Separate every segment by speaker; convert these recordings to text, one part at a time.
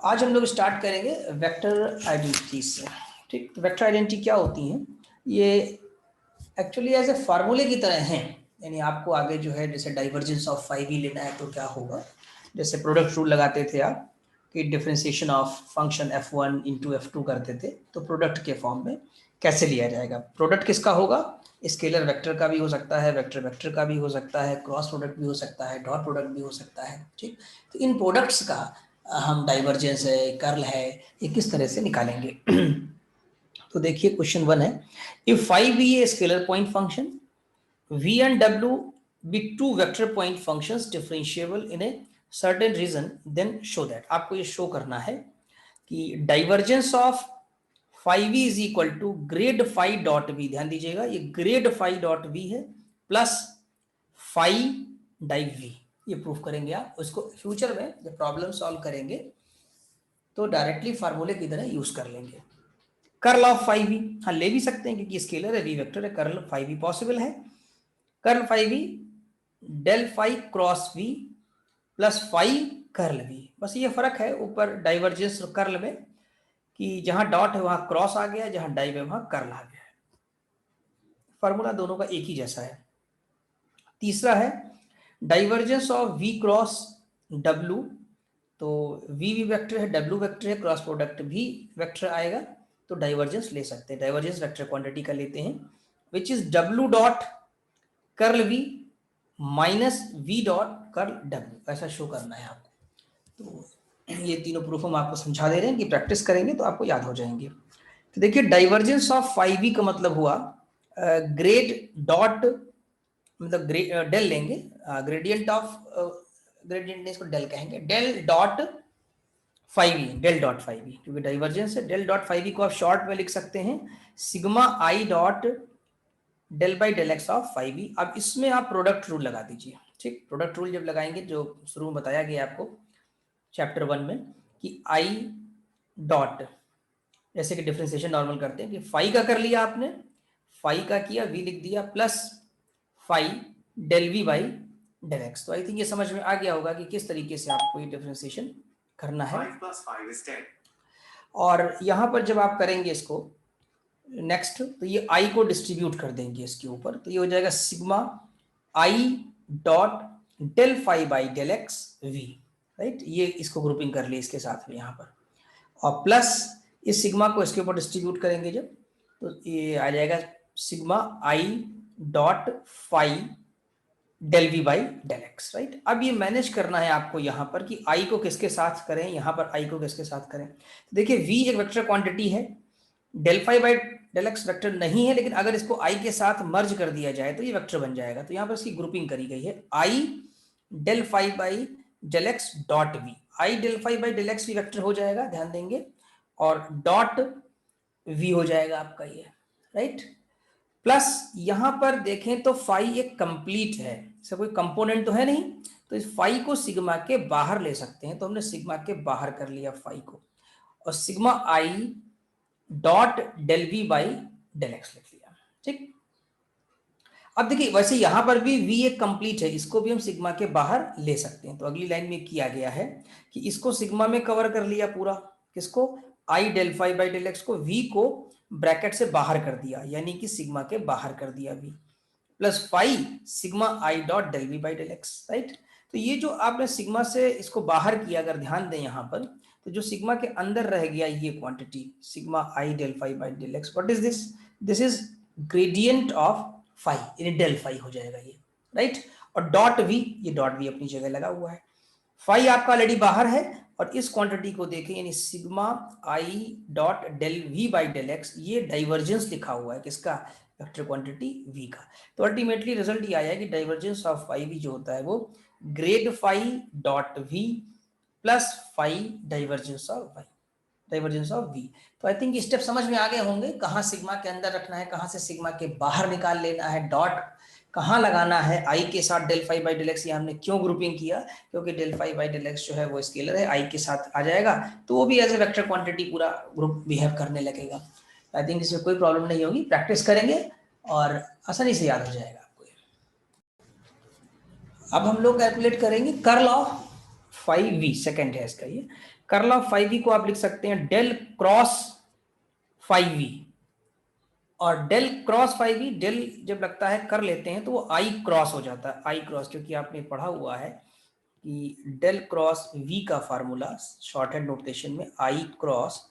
Speaker 1: आज हम लोग स्टार्ट करेंगे वेक्टर आइडेंटिटी से। ठीक, तो वेक्टर आइडेंटिटी क्या होती हैं? ये एक्चुअली एज ए फार्मूले की तरह हैं, यानी आपको आगे जो है जैसे डाइवर्जेंस ऑफ फाइव ही लेना है तो क्या होगा, जैसे प्रोडक्ट रूल लगाते थे आप कि differentiation of function f1 into f2 करते थे, तो प्रोडक्ट के फॉर्म में कैसे लिया जाएगा। प्रोडक्ट किसका होगा? स्केलर वेक्टर का भी हो सकता है, वेक्टर वेक्टर का भी हो सकता है, क्रॉस प्रोडक्ट भी हो सकता है, डॉट प्रोडक्ट भी हो सकता है। ठीक, तो इन प्रोडक्ट्स का हम डाइवर्जेंस है, कर्ल है, ये किस तरह से निकालेंगे। तो देखिए क्वेश्चन 1 है, if phi be a scalar point function v and w be two vector point functions differentiable in a certain region, then show that। आपको ये शो करना है कि divergence of phi v is equal to grad phi dot v। ध्यान दीजिएगा, ये grad phi dot v है plus phi div v। ये प्रूफ करेंगे आप, उसको फ्यूचर में जब प्रॉब्लम सॉल्व करेंगे तो डायरेक्टली फार्मूले की तरह यूज कर लेंगे। कर्ल ऑफ फाइव v, हाँ ले भी सकते हैं क्योंकि स्केलर है, v वेक्टर है, कर्ल फाइव v पॉसिबल है। Curl phi v del phi cross v plus phi curl v। बस ये फर्क है ऊपर डाइवर्जेंस और कर्ल में कि जहां डॉट है वहां क्रॉस आ गया, जहां डाइव है वहां कर्ल आ गया है। फॉर्मूला दोनों का एक ही जैसा है। तीसरा है divergence of v cross w, तो v भी वेक्टर है, w वेक्टर है, क्रॉस प्रोडक्ट भी वेक्टर आएगा, तो डाइवर्जेंस ले सकते हैं। डाइवर्जेंस वेक्टर क्वांटिटी का लेते हैं which is w dot curl v minus v dot curl w। ऐसा शो करना है आपको। तो ये तीनों प्रूफ हम आपको समझा दे रहे हैं कि प्रैक्टिस करेंगे तो आपको याद हो जाएंगे। तो देखिए डाइवर्जेंस ऑफ फाइव v का मतलब हुआ ग्रेड डॉट, मतलब डेल लेंगे, ग्रेडियंट ऑफ ग्रेडियंट इसको डेल कहेंगे, डेल डॉट फाइव ई, डेल डॉट फाइव ई, क्योंकि डाइवर्जेंस है। डेल डॉट फाइव ई को आप शॉर्ट में लिख सकते हैं sigma I dot del by del X of phi E. अब इसमें आप प्रोडक्ट रूल लगा दीजिए। ठीक, प्रोडक्ट रूल जब लगाएंगे, जो शुरू में बताया गया आपको चैप्टर 1 में कि आई डॉट, जैसे कि डिफरेंशिएशन नॉर्मल करते हैं कि फाई का कर लिया आपने, फाई का किया, वी लिख दिया plus phi del we by del x. तो आई थिंक ये समझ में आ गया होगा कि किस तरीके से आपको ये डिफरेंशिएशन करना है। 5 + 5 is 10। और यहां पर जब आप करेंगे इसको नेक्स्ट, तो ये आई को डिस्ट्रीब्यूट कर देंगे इसके ऊपर, तो ये हो जाएगा sigma I dot del phi by del x v. Right, ये इसको ग्रुपिंग कर ली इसके साथ में यहाँ पर, और प्लस इस सिग्मा को इसके ऊपर डिस्ट्रीब्यूट करेंगे जब, तो ये आ जाएगा sigma I dot phi del we by del x. Right, अब ये मैनेज करना है आपको यहाँ पर कि आई को किसके साथ करें, यहाँ पर आई को किसके साथ करें। तो देखिए वी एक वेक्टर क्वांटिटी है, del phi by del x vector नहीं है, लेकिन अगर इसको आई के साथ मर्ज कर दिया जाए तो ये वेक्टर बन जाएगा। तो यहाँ पर इसकी ग्रुपिंग करी गई है I del phi by del x dot V. I del phi by del x V vector हो जाएगा, ध्यान देंगे, और डॉट वी हो जाएगा आपका ये। राइट, प्लस यहां पर देखें तो फाई एक कंप्लीट है, इसका कोई कंपोनेंट तो है नहीं, तो इस फाई को सिग्मा के बाहर ले सकते हैं, तो हमने सिग्मा के बाहर कर लिया फाई को, और sigma I dot del we by del x लिख लिया। ठीक, अब देखिए वैसे यहां पर भी v एक कंप्लीट है, इसको भी हम सिग्मा के बाहर ले सकते हैं। तो अगली लाइन में किया गया है कि इसको सिग्मा में कवर कर लिया पूरा, किसको, I del phi by del X को, v को ब्रैकेट से बाहर कर दिया, यानी कि सिग्मा के बाहर कर दिया v, plus phi sigma I dot del we by del x. Right, तो ये जो आपने सिग्मा से इसको बाहर किया, अगर ध्यान दें यहाँ पर, तो जो सिग्मा के अंदर रह गया ये quantity sigma i del phi by del x, what is this, this is gradient of phi, यानी डेल फाई हो जाएगा ये। राइट, और डॉट वी, ये डॉट वी अपनी जगह लगा हुआ है, फाई आपका ऑलरेडी बाहर है, और इस क्वांटिटी को देखें यानी sigma I dot del we by del x, ये डाइवर्जेंस लिखा हुआ है किसका, वेक्टर क्वांटिटी v का। तो अल्टीमेटली रिजल्ट ये आया कि डाइवर्जेंस ऑफ फाई v जो होता है वो grad phi dot v plus phi divergence of y, divergence of v। तो आई थिंक स्टेप समझ में आ गए होंगे, कहाँ सिग्मा के अंदर रखना है, कहाँ से सिग्मा के बाहर निकाल लेना है, डॉट कहाँ लगाना है, आई के साथ del phi by del x. ये हमने क्यों ग्रुपिंग किया, क्योंकि del phi by del x जो है वो स्केलर है, आई के साथ आ जाएगा तो वो भी एज ए वेक्टर क्वांटिटी पूरा ग्रुप बिहेव करने लगेगा। आई थिंक इसमें कोई प्रॉब्लम नहीं होगी, प्रैक्टिस करेंगे और आसानी से याद हो जाएगा आपको। अब हम लोग कैलकुलेट करेंगे curl of phi v second है इसका ये, कर्ल ऑफ फाइव वी को आप लिख सकते हैं डेल क्रॉस फाइव वी, और del cross phi v, del जब लगता है कर लेते हैं तो वो आई क्रॉस हो जाता है, आई क्रॉस, क्योंकि आपने पढ़ा हुआ है कि डेल क्रॉस वी का फार्मूला शॉर्ट हैंड नोटेशन में I cross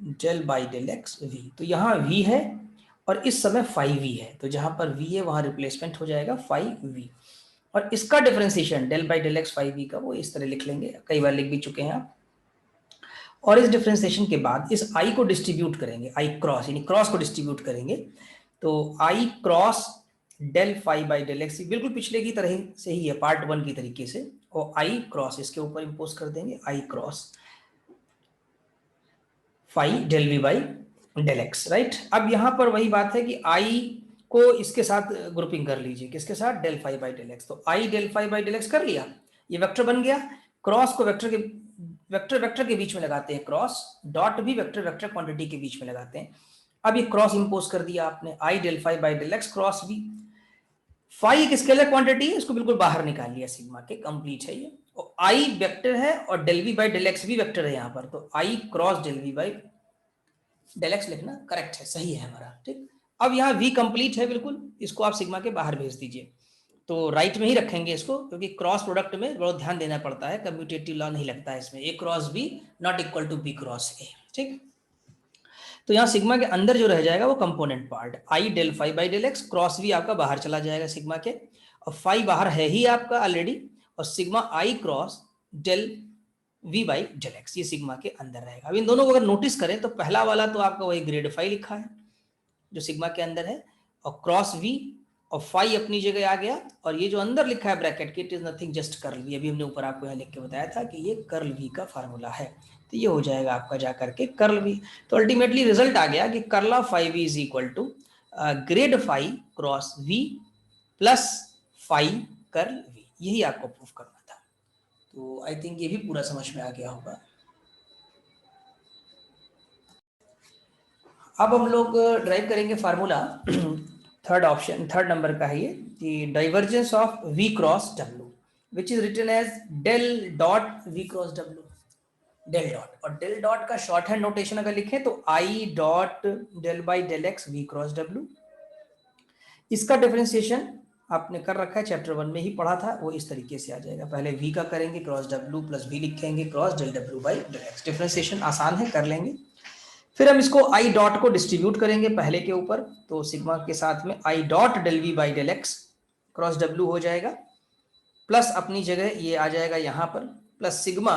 Speaker 1: del by del x V, तो यहाँ वी है और इस समय फाइव वी है, तो जहां पर वी है वहां रिप्लेसमेंट हो जाएगा फाइव वी, और इसका differentiation del by del x phi v का वो इस तरह लिख लेंगे, कई बार लिख भी चुके हैं आप। और इस डिफरेंशिएशन के बाद इस आई को डिस्ट्रीब्यूट करेंगे, आई क्रॉस यानी क्रॉस को डिस्ट्रीब्यूट करेंगे, तो I cross del phi by del X, बिल्कुल पिछले की तरह से ही है, पार्ट वन की तरीके से, और आई क्रॉस इसके ऊपर इंपोज कर देंगे, I cross phi del we by del x, right. अब यहां पर वही बात है कि आई को इसके साथ ग्रुपिंग कर लीजिए, किसके साथ, del phi by del x, तो I del phi by del x कर लिया, ये वेक्टर बन गया, क्रॉस को वेक्टर के बीच में लगाते हैं क्रॉस, डॉट भी वेक्टर क्वांटिटी के बीच में लगाते हैं। अब ये क्रॉस इंपोज कर दिया आपने, I del phi by del x cross V, phi एक स्केलर क्वांटिटी है, इसको बिल्कुल बाहर निकाल लिया सिग्मा के, कंप्लीट है ये, और आई वेक्टर है और del we by del x भी वेक्टर है यहाँ पर, तो I cross del we by del X लिखना करेक्ट है, सही है हमारा, ठीक। अब यहाँ वी कंप्लीट है बिल्कुल, इसको आप सिग्मा के बाहर भेज दीजिए, तो राइट में ही रखेंगे इसको, क्योंकि क्रॉस प्रोडक्ट में बहुत ध्यान देना पड़ता है, कम्यूटेटिव लॉ नहीं लगता है इसमें, A cross B not equal to B cross A, ठीक। तो यहाँ सिग्मा के अंदर जो रह जाएगा वो component part, i del phi by del x, cross v आपका बाहर चला जाएगा सिग्मा के, और फाइव बाहर है ही आपका ऑलरेडी, और sigma i cross del we by del x, ये सिग्मा के अंदर रहेगा। अब इन दोनों को अगर नोटिस करें तो पहला वाला तो आपका वही ग्रेड फाइव लिखा है जो सिग्मा के अंदर है, और क्रॉस वी और फाइव अपनी जगह आ गया, और ये जो अंदर लिखा है ब्रैकेट के, it is nothing just curl v, अभी हमने ऊपर आपको यहाँ लिख के बताया था कि ये कर्ल वी का फार्मूला है, तो ये हो जाएगा आपका जा करके कर्ल वी। तो अल्टीमेटली रिजल्ट आ गया कि curl of phi v is equal to grad phi cross v plus phi curl v, यही आपको प्रूफ करना था। तो आई थिंक ये भी पूरा समझ में आ गया होगा। अब हम लोग ड्राइव करेंगे formula, third option, third number का है ये, कि divergence of v cross w which is written as del dot v cross w, del dot, और डेल डॉट का शॉर्ट हैंड नोटेशन अगर लिखें तो आई dot del by del x v cross w, इसका डिफरेंशिएशन आपने कर रखा है, चैप्टर वन में ही पढ़ा था, वो इस तरीके से आ जाएगा, पहले v का करेंगे क्रॉस w प्लस v लिखेंगे cross del w by del x, differentiation आसान है, कर लेंगे। फिर हम इसको आई डॉट को डिस्ट्रीब्यूट करेंगे पहले के ऊपर, तो सिग्मा के साथ में i dot del we by del x cross डब्ल्यू हो जाएगा, प्लस अपनी जगह ये आ जाएगा यहाँ पर, प्लस सिग्मा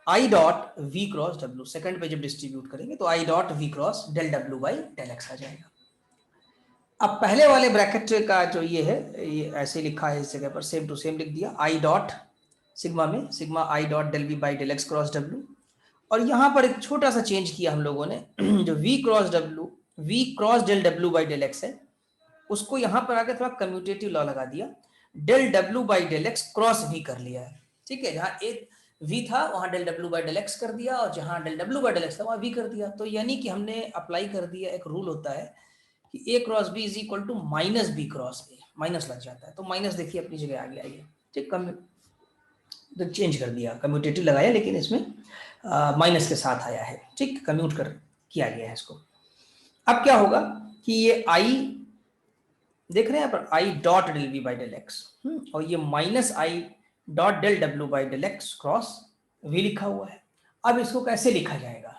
Speaker 1: आई dot V cross W, second पे जब डिस्ट्रीब्यूट करेंगे तो आई dot V cross del W by del X आ जाएगा। अब पहले वाले ब्रैकेट का जो ये है, ये ऐसे लिखा है इस जगह पर, सेम टू सेम लिख दिया, आई डॉट सिग्मा में sigma I dot del we by del x cross डब्ल्यू, और यहां पर एक छोटा सा चेंज किया हम लोगों ने, जो v cross w, v cross del w by del x है, उसको यहां पर आके थोड़ा कम्यूटेटिव लॉ लगा दिया, del w by del x cross v कर लिया है, ठीक है, जहां एक v था वहां del w by del x कर दिया, और जहां del w by del x था वहां v कर दिया, तो यानी कि हमने अप्लाई कर दिया, एक रूल होता है कि a cross b is equal to minus b cross a, minus लग जाता है, तो माइनस देखिए अपनी जगह आ गया ये, ठीक, तो चेंज कर दिया, कम्यूटेटिव लगाया लेकिन इसमें माइनस के साथ आया है, ठीक, कम्यूट कर किया गया है इसको। अब क्या होगा कि ये आई देख रहे हैं यहाँ पर, i dot del we by del x, और ये minus i dot del W by del x cross v लिखा हुआ है। अब इसको कैसे लिखा जाएगा,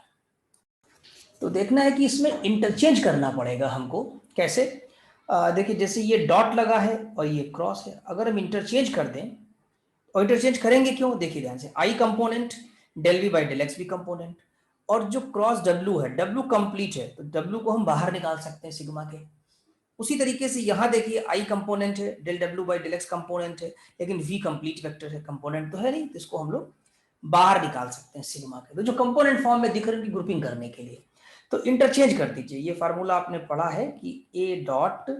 Speaker 1: तो देखना है कि इसमें इंटरचेंज करना पड़ेगा हमको, कैसे, देखिए जैसे ये डॉट लगा है और ये क्रॉस है, अगर हम इंटरचेंज कर दें, और इंटरचेंज करेंगे क्यों, देखिए ध्यान से, i component del we by del x भी कंपोनेंट, और जो क्रॉस डब्ल्यू है, डब्ल्यू कंप्लीट है, तो डब्ल्यू को हम बाहर निकाल सकते हैं सिग्मा के, उसी तरीके से यहां देखिए आई कंपोनेंट है, del W by del x component है, लेकिन वी कंप्लीट वेक्टर है, कंपोनेंट तो है नहीं, तो इसको हम लोग बाहर निकाल सकते हैं सिग्मा के, तो जो कंपोनेंट फॉर्म में दिख रहे हैं ग्रुपिंग करने के लिए, तो इंटरचेंज कर दीजिए, ये फार्मूला आपने पढ़ा है कि a dot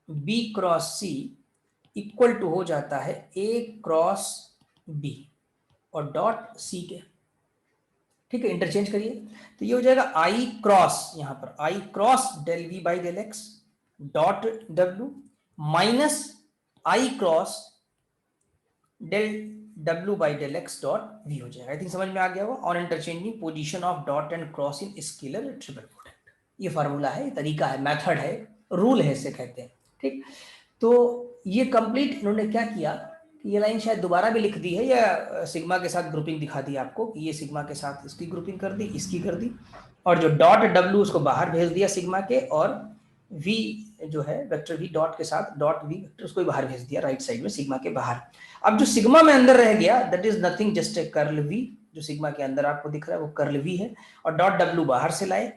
Speaker 1: b cross c equal to हो जाता है ए क्रॉस बी और डॉट सी के, ठीक है, इंटरचेंज करिए, तो ये हो जाएगा आई क्रॉस, यहां पर i cross del we by del x dot डब्ल्यू minus i cross del W by del x dot v हो जाएगा। आई थिंक समझ में आ गया होगा। On interchanging position of dot and cross in scalar triple product, ये formula है, तरीका है, मेथड है, रूल है इसे कहते हैं। ठीक, तो ये कंप्लीट इन्होंने क्या किया कि ये लाइन शायद दोबारा भी लिख दी है या सिग्मा के साथ ग्रुपिंग दिखा दी आपको कि ये सिग्मा के साथ इसकी ग्रुपिंग कर दी, इसकी कर दी, और जो डॉट W उसको बाहर भेज दिया सिग्मा के, और V जो है वेक्टर V डॉट के साथ डॉट V वेक्टर उसको बाहर भेज दिया राइट साइड में सिग्मा के बाहर। अब जो सिग्मा में अंदर रह गया that is nothing just a curl V, जो सिग्मा के अंदर आपको दिख रहा है वो कर्ल V है, और डॉट W बाहर से लाए,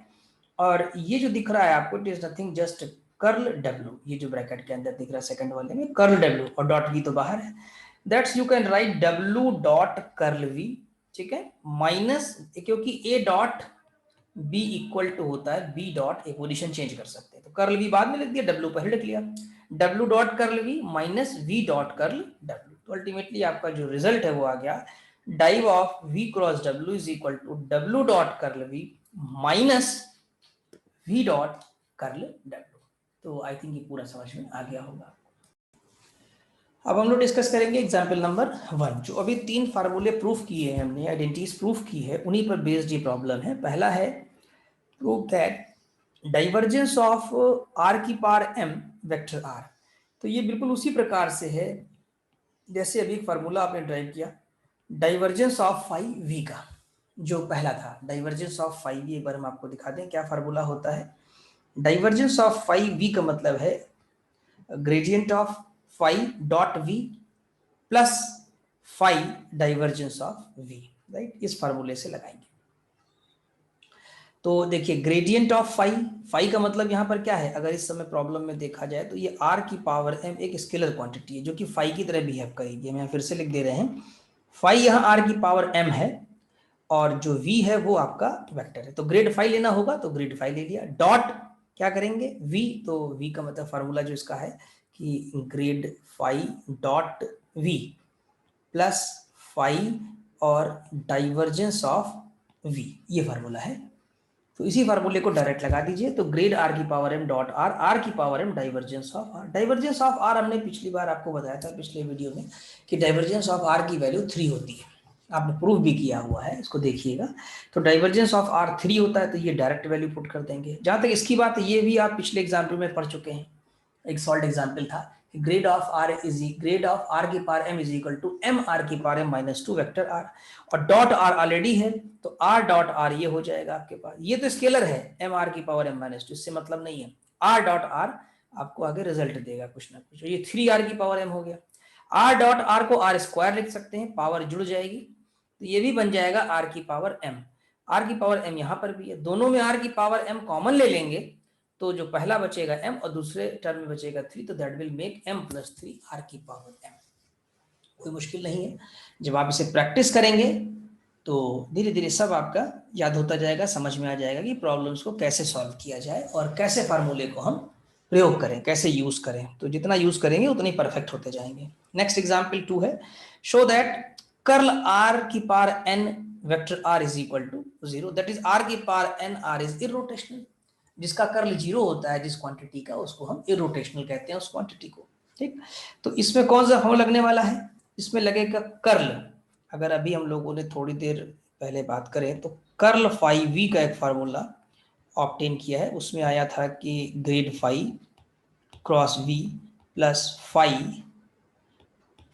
Speaker 1: और ये जो दिख रहा है आपको it is nothing just curl W, ये जो ब्रैकेट के अंदर दिख रहा है सेकंड वाले में कर्ल W, और डॉट V तो बाहर है, that's you can write W dot curl V, ठीक है, माइनस, क्योंकि A dot B equal to होता है B डॉट, एक पोजीशन चेंज कर सकते हैं, तो कर्ल V बाद में लिख दिया, W पहले लिख लिया, W dot curl V minus V dot curl W, तो अल्टीमेटली आपका जो रिजल्ट है वो आ गया div of V cross W is equal to W dot curl V minus V dot curl W। तो आई थिंक ये पूरा समझ में आ गया होगा। अब हम लोग डिस्कस करेंगे एग्जाम्पल नंबर 1, जो अभी 3 फार्मूले प्रूफ किए हैं हमने, आइडेंटिटीज प्रूफ की है, उन्हीं पर बेस्ड ये प्रॉब्लम है। पहला है prove that divergence of r की पावर m वेक्टर r, तो ये बिल्कुल उसी प्रकार से है जैसे अभी एक फार्मूला आपने ड्राइव किया डाइवर्जेंस ऑफ फाई v का, जो पहला था डाइवर्जेंस ऑफ फाई v, एक बार हम आपको दिखा दें क्या फार्मूला होता है। डाइवर्जेंस ऑफ फाई v का मतलब है gradient of phi dot v plus phi divergence of v, right, इस फार्मूले से लगाएंगे। तो देखिए ग्रेडियंट ऑफ फाई, फाई का मतलब यहाँ पर क्या है, अगर इस समय प्रॉब्लम में देखा जाए तो ये r की पावर m एक स्केलर क्वांटिटी है जो कि फाई की तरह बिहेव करेगी। हम यहाँ फिर से लिख दे रहे हैं, फाई यहाँ r की पावर m है और जो v है वो आपका वेक्टर है, तो ग्रेड फाई लेना होगा तो ग्रेड फाई ले लिया। डॉट क्या करेंगे v, तो v का मतलब फार्मूला जो इसका है कि grad phi dot v plus phi और डाइवर्जेंस ऑफ v, ये फार्मूला है। तो इसी फार्मूले को डायरेक्ट लगा दीजिए, तो ग्रेड r की पावर m डॉट r की power m divergence of r, divergence of r हमने पिछली बार आपको बताया था पिछले वीडियो में कि डाइवर्जेंस ऑफ r की वैल्यू 3 होती है, आपने प्रूफ भी किया हुआ है, इसको देखिएगा। तो डाइवर्जेंस ऑफ r 3 होता है, तो ये डायरेक्ट वैल्यू पुट कर देंगे। जहां तक इसकी बात है ये भी आप पिछले एग्जाम्पल में पढ़ चुके हैं, एक सॉल्व एग्जाम्पल था, ग्रेड ऑफ r की power m is equal to m r की power m minus 2 vector r, और डॉट r ऑलरेडी है तो r डॉट r ये हो जाएगा आपके पास, ये तो स्केलर है m r की पावर m माइनस 2, इससे मतलब नहीं है, r डॉट r आपको आगे रिजल्ट देगा कुछ ना कुछ, ये 3r की पावर m हो गया। r डॉट r को r स्क्वायर लिख सकते हैं, पावर जुड़ जाएगी, तो ये भी बन जाएगा r की पावर m, r की पावर m यहाँ पर भी है, दोनों में r की पावर m कॉमन ले लेंगे तो जो पहला बचेगा m और दूसरे टर्म में बचेगा 3, तो that will make m plus 3 r की पावर m। कोई मुश्किल नहीं है, जब आप इसे प्रैक्टिस करेंगे तो धीरे धीरे सब आपका याद होता जाएगा, समझ में आ जाएगा कि प्रॉब्लम्स को कैसे सॉल्व किया जाए और कैसे फार्मूले को हम प्रयोग करें, कैसे यूज करें, तो जितना यूज करेंगे उतने परफेक्ट होते जाएंगे। नेक्स्ट एग्जाम्पल 2 है, शो दैट कर्ल r की power n vector r is equal to 0, that is r की power n r is irrotational, जिसका कर्ल 0 होता है जिस क्वांटिटी का उसको हम इरोटेशनल कहते हैं उस क्वांटिटी को। ठीक, तो इसमें कौन सा फॉर्म लगने वाला है, इसमें लगेगा कर्ल, अगर अभी हम लोगों ने थोड़ी देर पहले बात करें तो कर्ल फाई v का एक फार्मूला ऑब्टेन किया है, उसमें आया था कि grad phi cross v plus phi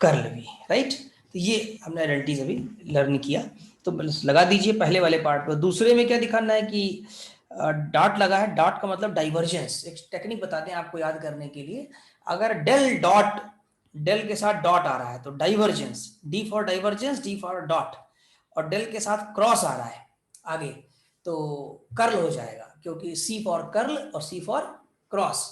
Speaker 1: curl v, right, तो ये हमने आइडेंटिटीज अभी लर्न किया, तो बस लगा दीजिए पहले वाले पार्ट पर। दूसरे में क्या दिखाना है कि डॉट लगा है, डॉट का मतलब डाइवर्जेंस, एक टेक्निक बताते हैं आपको याद करने के लिए, अगर डेल डॉट, डेल के साथ डॉट आ रहा है तो divergence, D for divergence, D for dot, और डेल के साथ क्रॉस आ रहा है आगे तो कर्ल हो जाएगा, क्योंकि सी फॉर कर्ल और सी फॉर क्रॉस,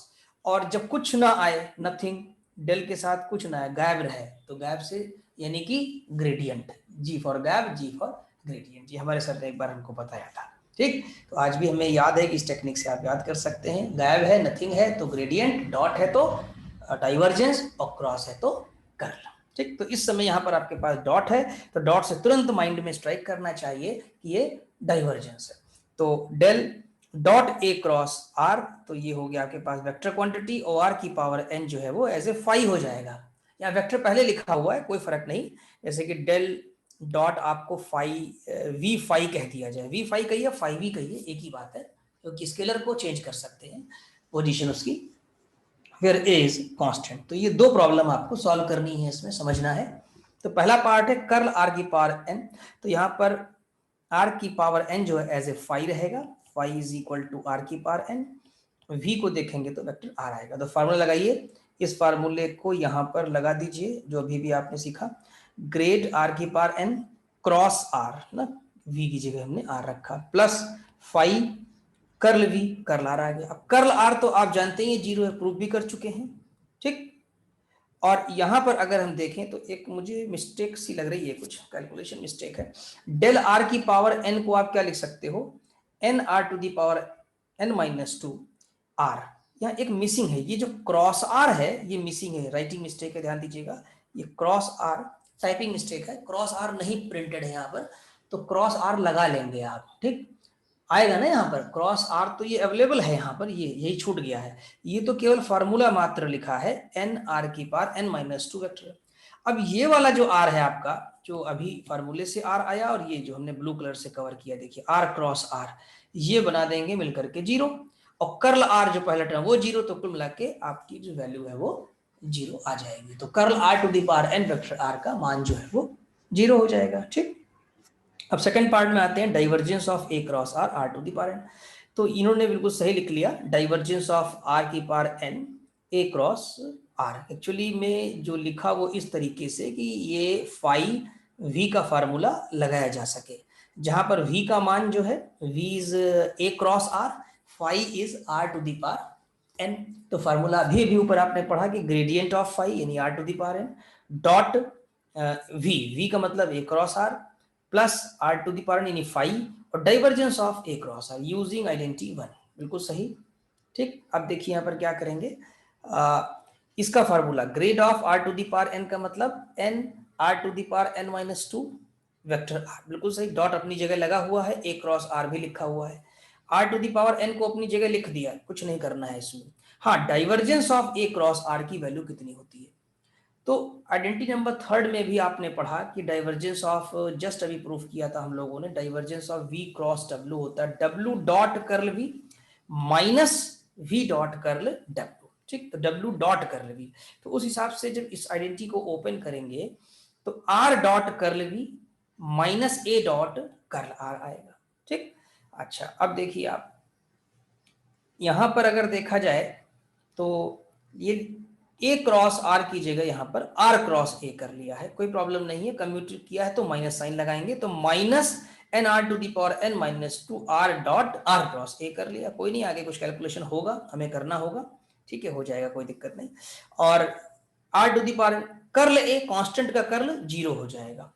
Speaker 1: और जब कुछ ना आए, नथिंग, डेल के साथ कुछ ना आए, गायब रहे, तो गायब से यानी कि ग्रेडियंट, जी फॉर गायब, जी फॉर ग्रेडियंट, ये हमारे सर ने एक बार हमको बताया था। ठीक, तो आज भी हमें याद है कि इस टेक्निक से आप याद कर सकते हैं, गायब है, नथिंग है तो ग्रेडियंट, डॉट है तो डाइवर्जेंस, और क्रॉस है तो कर्ल। ठीक, तो इस समय यहाँ पर आपके पास डॉट है, तो डॉट से तुरंत माइंड में स्ट्राइक करना चाहिए कि ये डाइवर्जेंस है, तो del dot A cross R, तो ये हो गया आपके पास वेक्टर क्वांटिटी, और आर की पावर एन जो है वो एज ए फाई हो जाएगा, यहाँ वेक्टर पहले लिखा हुआ है कोई फर्क नहीं, जैसे कि डेल डॉट आपको वी फाई कह दिया जाए, वी फाई कहिए फाई वी कहिए, एक ही बात है, क्योंकि स्केलर को चेंज कर सकते हैं पोजीशन उसकी, फिर ए इज कांस्टेंट। तो ये दो प्रॉब्लम आपको सॉल्व करनी है, इसमें समझना है। तो पहला पार्ट है कर्ल आर की पावर एन, तो यहाँ पर आर की पावर एन जो है एज ए फाई रहेगा, phi is equal to R की पावर एन, वी को देखेंगे तो वेक्टर आर आएगा। तो फार्मूला लगाइए, इस फार्मूले को यहाँ पर लगा दीजिए जो अभी भी आपने सीखा, ग्रेड आर की पावर एन क्रॉस आर ना, वी की जगह हमने आर रखा, plus phi curl v, curl r आ गया। अब कर्ल आर तो आप जानते हैं जीरो है, प्रूफ भी कर चुके हैं, ठीक। और यहां पर अगर हम देखें तो एक मुझे मिस्टेक सी लग रही है, कुछ कैलकुलेशन मिस्टेक है। डेल आर की पावर एन को आप क्या लिख सकते हो, N R to the power N minus two R. यहाँ एक मिसिंग है, ये जो क्रॉस आर है ये मिसिंग है, राइटिंग मिस्टेक है, ध्यान दीजिएगा। ये क्रॉस आर टाइपिंग मिस्टेक है, क्रॉस आर नहीं प्रिंटेड है यहाँ पर, तो क्रॉस आर लगा लेंगे आप, ठीक आएगा ना यहाँ पर क्रॉस आर, तो ये अवेलेबल है यहाँ पर, ये यही छूट गया है। ये तो केवल फार्मूला मात्र लिखा है, एन आर की power N minus two vector. अब ये वाला जो आर है आपका, जो अभी फार्मूले से आर आया और ये जो हमने ब्लू कलर से कवर किया, देखिए आर क्रॉस आर, ये बना देंगे मिलकर के जीरो, और कर्ल आर जो पहला टर्म वो जीरो, तो कुल मिला के आपकी जो वैल्यू है वो जीरो आ जाएगी। तो curl R to the power N vector R का मान जो है वो जीरो हो जाएगा, ठीक। अब सेकंड पार्ट में आते हैं, divergence of A cross R, R to the power N. तो इन्होंने बिल्कुल सही लिख लिया, डाइवर्जेंस ऑफ आर की power N A cross R. Actually में जो लिखा वो इस तरीके से कि ये फाई वी का फार्मूला लगाया जा सके, जहां पर वी का मान जो है v is a cross r, phi is r to the power N. तो फार्मूला अभी ऊपर आपने पढ़ा कि ग्रेडियंट ऑफ फाई यानी r to the power n dot v का मतलब a cross r plus r to the power यानी फाई, और divergence of A cross r using identity one, बिल्कुल सही, ठीक। अब देखिए यहाँ पर क्या करेंगे, इसका formula grad of R to the power N का मतलब N R to the power N minus two vector R, बिल्कुल सही, डॉट अपनी जगह लगा हुआ है, ए क्रॉस आर भी लिखा हुआ है, R to the power N को अपनी जगह लिख दिया, कुछ नहीं करना है इसमें। हाँ, divergence of A cross R की वैल्यू कितनी होती है, तो आइडेंटिटी नंबर थर्ड में भी आपने पढ़ा कि डाइवर्जेंस ऑफ, जस्ट अभी प्रूफ किया था हम लोगों ने, divergence of V cross W होता है W dot curl V minus V dot curl W, ठीक। तो डब्ल्यू डॉट कर्ल वी, तो उस हिसाब से जब इस आइडेंटिटी को ओपन करेंगे तो R dot curl V minus A dot curl R आएगा, ठीक। अच्छा, अब देखिए आप यहां पर अगर देखा जाए तो ये ए क्रॉस आर की जगह यहां पर आर क्रॉस ए कर लिया है, कोई प्रॉब्लम नहीं है, कम्यूटेट किया है तो माइनस साइन लगाएंगे, तो minus N R to the power N minus two R dot R cross A कर लिया, कोई नहीं, आगे कुछ कैलकुलेशन होगा हमें करना होगा, ठीक है, हो जाएगा, कोई दिक्कत नहीं। और R to the power curl A, constant का कर्ल जीरो हो जाएगा,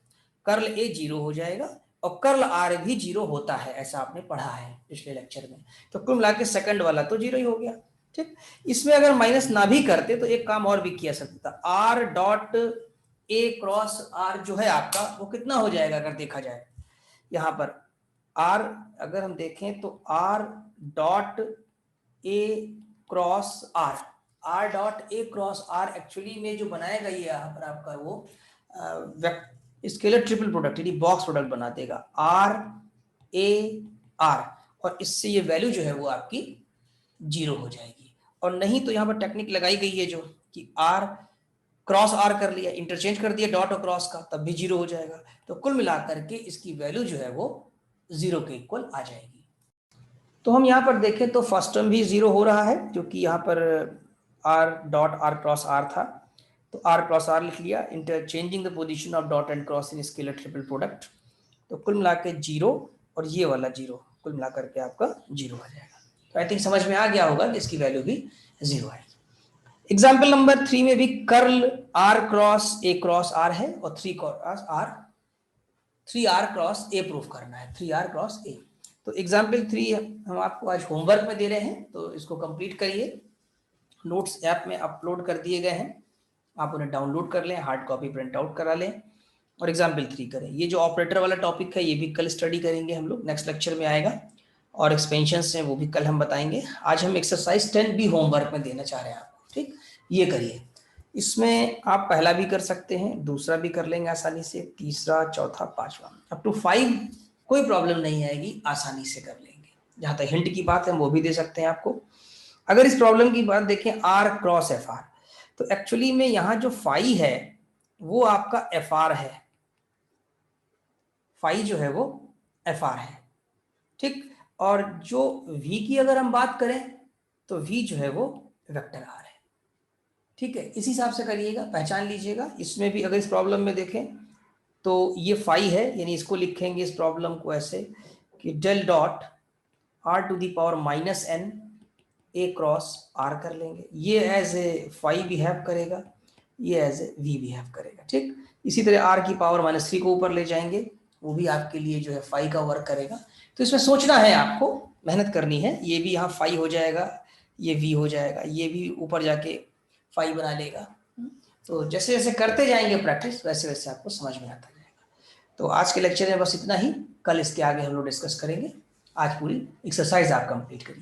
Speaker 1: कर्ल ए जीरो हो जाएगा, और कर्ल आर भी जीरो होता है, ऐसा आपने पढ़ा है पिछले लेक्चर में। तो कुल मिला के सेकंड वाला तो जीरो ही हो गया, ठीक। इसमें अगर माइनस ना भी करते तो एक काम और भी किया सकता था, R dot A cross R जो है आपका वो कितना हो जाएगा अगर देखा जाए, यहां पर आर अगर हम देखें तो R dot A cross R, R dot A cross R actually में जो बनाएगा ये यहाँ पर आपका वो स्केलर ट्रिपल प्रोडक्ट यानी बॉक्स प्रोडक्ट बना देगा, आर ए आर, और इससे ये वैल्यू जो है वो आपकी जीरो हो जाएगी। और नहीं तो यहाँ पर टेक्निक लगाई गई है जो कि आर क्रॉस आर कर लिया, इंटरचेंज कर दिया डॉट और क्रॉस का, तब भी जीरो हो जाएगा। तो कुल मिलाकर के इसकी वैल्यू जो है वो जीरो के इक्वल आ जाएगी। तो हम यहाँ पर देखें तो फर्स्ट टर्म भी जीरो हो रहा है, क्योंकि यहाँ पर R dot R cross R था, तो आर क्रॉस आर लिख लिया, interchanging the position of dot and cross in scalar triple product, तो कुल मिला के जीरो और ये वाला जीरो, कुल मिलाकर के आपका जीरो आ जाएगा। तो आई थिंक समझ में आ गया होगा कि इसकी वैल्यू भी जीरो आएगी। एग्जाम्पल नंबर 3 में भी curl R cross A cross R है, और 3 आर क्रॉस ए प्रूफ करना है, 3 आर क्रॉस ए। तो एग्जाम्पल 3 हम आपको आज होमवर्क में दे रहे हैं, तो इसको कंप्लीट करिए, नोट्स ऐप में अपलोड कर दिए गए हैं, आप उन्हें डाउनलोड कर लें, हार्ड कॉपी प्रिंट आउट करा लें और एग्जाम्पल 3 करें। ये जो ऑपरेटर वाला टॉपिक है ये भी कल स्टडी करेंगे हम लोग, नेक्स्ट लेक्चर में आएगा, और एक्सपेंशंस हैं वो भी कल हम बताएंगे। आज हम एक्सरसाइज 10 भी होमवर्क में देना चाह रहे हैं आपको, ठीक, ये करिए। इसमें आप पहला भी कर सकते हैं, दूसरा भी कर लेंगे आसानी से, तीसरा, चौथा, पांचवा, अप टू 5 कोई प्रॉब्लम नहीं आएगी, आसानी से कर लेंगे। जहां तक हिंट की बात है वो भी दे सकते हैं आपको। अगर इस प्रॉब्लम की बात देखें R क्रॉस FR, तो एक्चुअली में यहाँ जो फाई है वो आपका FR है, फाई जो है वो FR है, ठीक। और जो V की अगर हम बात करें तो V जो है वो वेक्टर R है, ठीक है। इस हिसाब से करिएगा, पहचान लीजिएगा। इसमें भी अगर इस प्रॉब्लम में देखें तो ये फाई है, यानी इसको लिखेंगे इस प्रॉब्लम को ऐसे कि del dot R to the power minus n A cross R कर लेंगे। ये एज ए फाई बिहेव करेगा, ये एज ए V बिहेव करेगा, ठीक। इसी तरह R की पावर -3 को ऊपर ले जाएंगे, वो भी आपके लिए जो है फाई का वर्क करेगा। तो इसमें सोचना है आपको, मेहनत करनी है। ये भी यहाँ फाई हो जाएगा, ये V हो जाएगा, ये भी ऊपर जाके फाई बना लेगा। तो जैसे जैसे करते जाएंगे प्रैक्टिस, वैसे वैसे आपको समझ में आता जाएगा। तो आज के लेक्चर में बस इतना ही, कल इसके आगे हम लोग डिस्कस करेंगे। आज पूरी एक्सरसाइज आप कंप्लीट करिए।